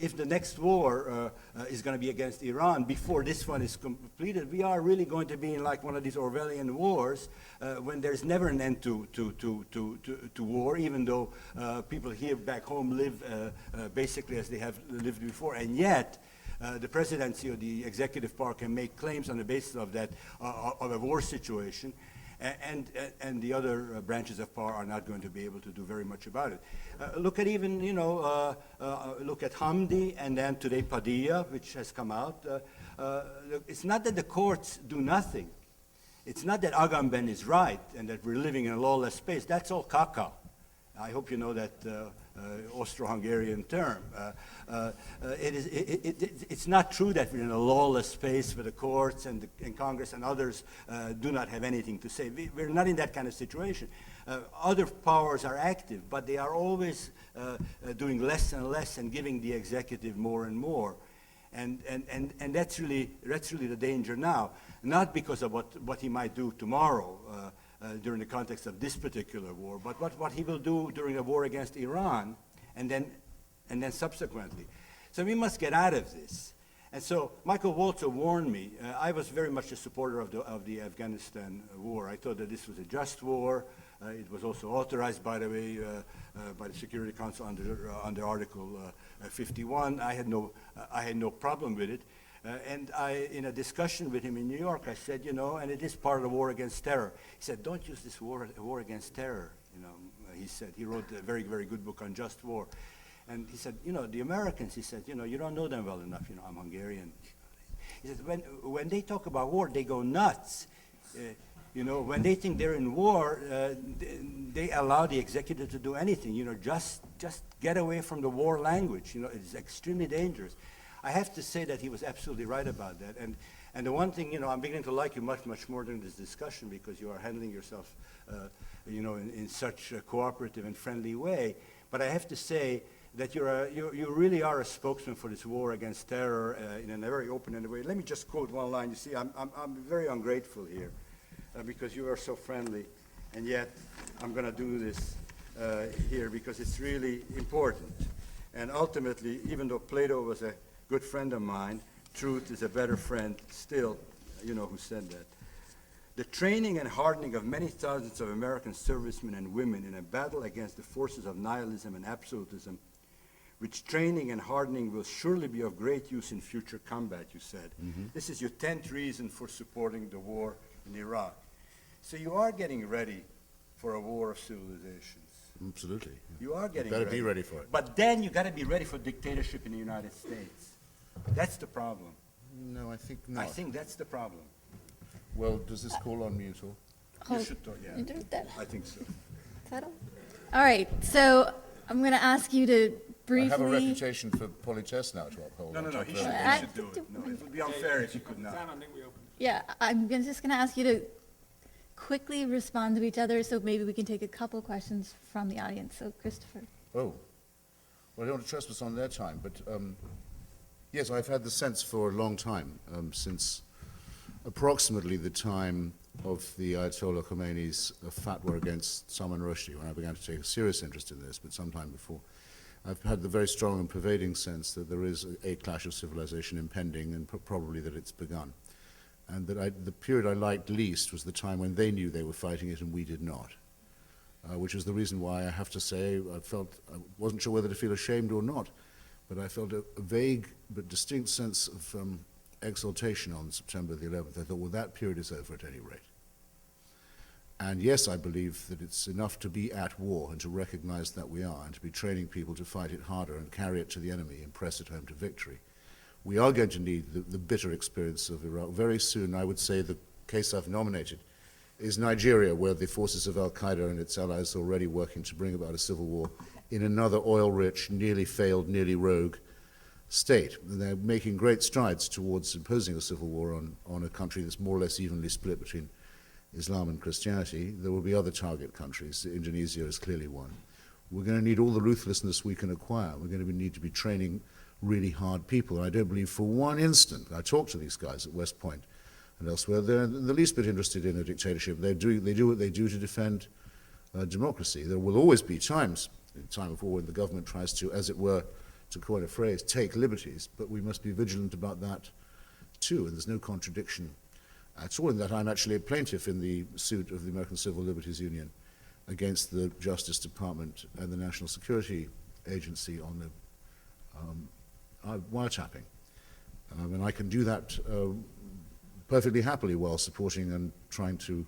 if the next war is going to be against Iran before this one is completed, we are really going to be in like one of these Orwellian wars when there's never an end to war, even though people here back home live basically as they have lived before, and yet the presidency or the executive power can make claims on the basis of that, of a war situation, and the other branches of power are not going to be able to do very much about it. Look at even, look at Hamdi, and then today Padilla, which has come out. It's not that the courts do nothing. It's not that Agamben is right and that we're living in a lawless space. That's all caca. I hope you know that Austro-Hungarian term. It's not true that we're in a lawless space where the courts and Congress and others do not have anything to say. We're not in that kind of situation. Other powers are active, but they are always doing less and less and giving the executive more and more. And that's really the danger now, not because of what he might do tomorrow, during the context of this particular war, but what he will do during a war against Iran, and then subsequently. So we must get out of this. And so Michael Walzer warned me. I was very much a supporter of the Afghanistan war. I thought that this was a just war. It was also authorized, by the way, by the Security Council under Article 51. I had no problem with it. And in a discussion with him in New York, I said, and it is part of the war against terror. He said, don't use this war against terror. He said, he wrote a very, very good book on just war. And he said, the Americans, he said, you don't know them well enough. I'm Hungarian. He said, when they talk about war, they go nuts. When they think they're in war, they allow the executive to do anything. Just get away from the war language. It's extremely dangerous. I have to say that he was absolutely right about that. And the one thing, I'm beginning to like you much, much more during this discussion because you are handling yourself, in such a cooperative and friendly way. But I have to say that you really are a spokesman for this war against terror in a very open-ended way. Let me just quote one line. You see, I'm very ungrateful here because you are so friendly, and yet I'm going to do this here because it's really important. And ultimately, even though Plato was a good friend of mine, truth is a better friend still, who said that. The training and hardening of many thousands of American servicemen and women in a battle against the forces of nihilism and absolutism, which training and hardening will surely be of great use in future combat, you said. Mm-hmm. This is your 10th reason for supporting the war in Iraq. So you are getting ready for a war of civilizations. Absolutely. You are getting ready. Better be ready for it. But then you got to be ready for dictatorship in the United States. That's the problem. No, I think not. I think that's the problem. Well, does this call on me at all? You should talk, yeah. I think so. All right, so I'm going to ask you to briefly... I have a reputation for politesse now to uphold. No, he should do it. No, it would be unfair if you could not. Yeah, I'm just going to ask you to quickly respond to each other, so maybe we can take a couple questions from the audience. So, Christopher. Oh, well, I don't want to trespass on their time, but yes, I've had the sense for a long time, since approximately the time of the Ayatollah Khomeini's fatwa against Salman Rushdie, when I began to take a serious interest in this, but sometime before. I've had the very strong and pervading sense that there is a clash of civilization impending, and probably that it's begun. And that the period I liked least was the time when they knew they were fighting it and we did not, which is the reason why I have to say I wasn't sure whether to feel ashamed or not, but I felt a vague but distinct sense of exultation on September the 11th. I thought, well, that period is over at any rate. And yes, I believe that it's enough to be at war and to recognize that we are, and to be training people to fight it harder and carry it to the enemy and press it home to victory. We are going to need the bitter experience of Iraq. Very soon, I would say the case I've nominated is Nigeria, where the forces of al-Qaeda and its allies are already working to bring about a civil war in another oil-rich, nearly failed, nearly rogue state. And they're making great strides towards imposing a civil war on a country that's more or less evenly split between Islam and Christianity. There will be other target countries. Indonesia is clearly one. We're going to need all the ruthlessness we can acquire. We're going to need to be training really hard people. And I don't believe for one instant, I talk to these guys at West Point and elsewhere, they're the least bit interested in a dictatorship. They do what they do to defend democracy. There will always be times in time of war when the government tries to, as it were, to coin a phrase, take liberties, but we must be vigilant about that too, and there's no contradiction at all in that. I'm actually a plaintiff in the suit of the American Civil Liberties Union against the Justice Department and the National Security Agency on the wiretapping. And I can do that perfectly happily while supporting and trying to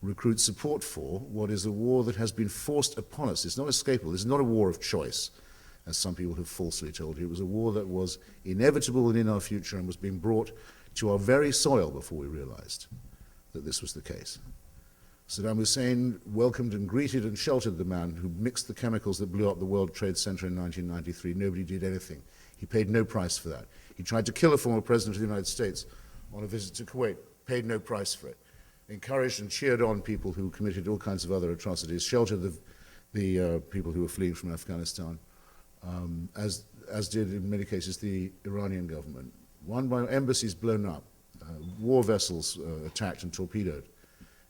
recruit support for what is a war that has been forced upon us. It's not escapable. It's not a war of choice, as some people have falsely told you. It was a war that was inevitable and in our future and was being brought to our very soil before we realized that this was the case. Saddam Hussein welcomed and greeted and sheltered the man who mixed the chemicals that blew up the World Trade Center in 1993. Nobody did anything. He paid no price for that. He tried to kill a former president of the United States on a visit to Kuwait, paid no price for it. Encouraged and cheered on people who committed all kinds of other atrocities, sheltered the people who were fleeing from Afghanistan, as did in many cases the Iranian government. One by embassies blown up, war vessels attacked and torpedoed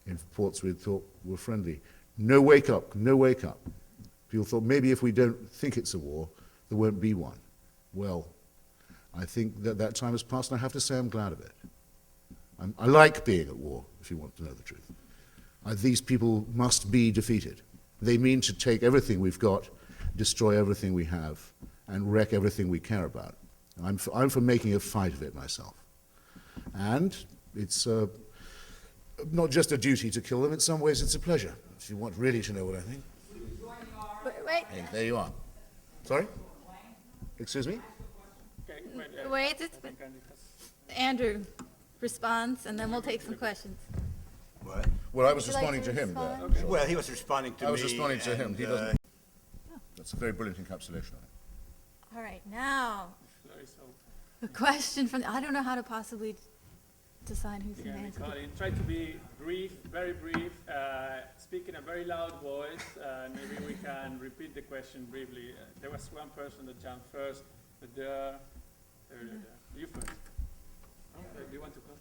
in ports we thought were friendly. No wake up, no wake up. People thought maybe if we don't think it's a war, there won't be one. Well, I think that that time has passed, and I have to say I'm glad of it. I like being at war, if you want to know the truth. These people must be defeated. They mean to take everything we've got, destroy everything we have, and wreck everything we care about. I'm for making a fight of it myself. And it's not just a duty to kill them, in some ways it's a pleasure, if you want really to know what I think. Wait, Hey, there you are. Sorry? Excuse me? wait, Andrew responds, and then we'll take some questions. What? Well, I was Would you like responding to him there. respond? Well, he was responding to me. I was responding to him. He and, doesn't. That's a very brilliant encapsulation of it. All right, now, a question from, I don't know how to possibly decide who's going to answer. Try to be brief, very brief, speak in a very loud voice. Maybe we can repeat the question briefly. There was one person that jumped first, but you first. Do you want to go?